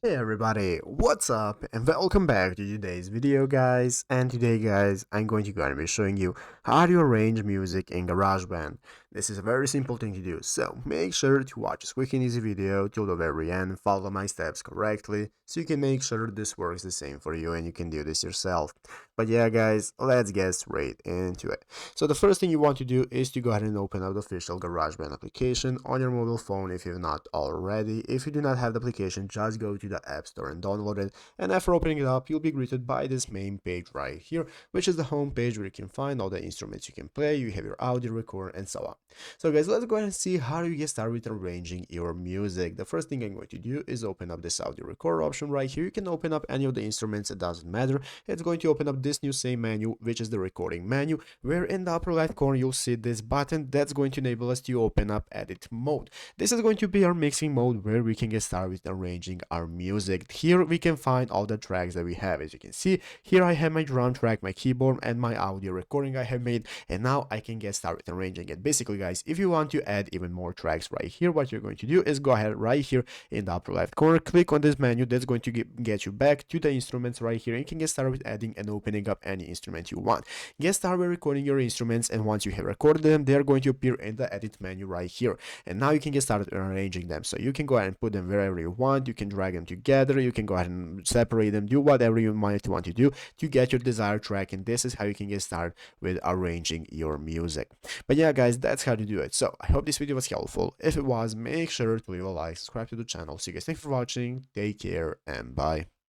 Hey everybody, what's up and welcome back to today's video guys. And today guys, I'm going to be showing you how to arrange music in GarageBand. This is a very simple thing to do, so make sure to watch this quick and easy video till the very end, follow my steps correctly so you can make sure this works the same for you and you can do this yourself. But yeah guys, let's get straight into it. So the first thing you want to do is to go ahead and open up the official GarageBand application on your mobile phone if you've not already. If you do not have the application, just go to the App Store and download it, and after opening it up you'll be greeted by this main page right here, which is the home page where you can find all the instruments you can play, you have your audio record and so on. So guys, let's go ahead and see how do you get started with arranging your music. The first thing I'm going to do is open up this audio record option right here. You can open up any of the instruments, it doesn't matter. It's going to open up this new same menu, which is the recording menu, where in the upper left corner you'll see this button that's going to enable us to open up edit mode. This is going to be our mixing mode where we can get started with arranging our music. Here we can find all the tracks that we have. As you can see, here I have my drum track, my keyboard, and my audio recording I have made, and now I can get started with arranging it. Basically guys, if you want to add even more tracks right here, what you're going to do is go ahead right here in the upper left corner, click on this menu that's going to get you back to the instruments right here, and you can get started with adding and opening up any instrument you want. Get started with recording your instruments, and once you have recorded them, they're going to appear in the edit menu right here, and now you can get started arranging them. So you can go ahead and put them wherever you want, you can drag them together, you can go ahead and separate them, do whatever you might want to do to get your desired track, and this is how you can get started with arranging your music. But yeah guys, that's how to do it. So I hope this video was helpful. If it was, make sure to leave a like, subscribe to the channel. So you guys, thanks for watching, take care, and bye.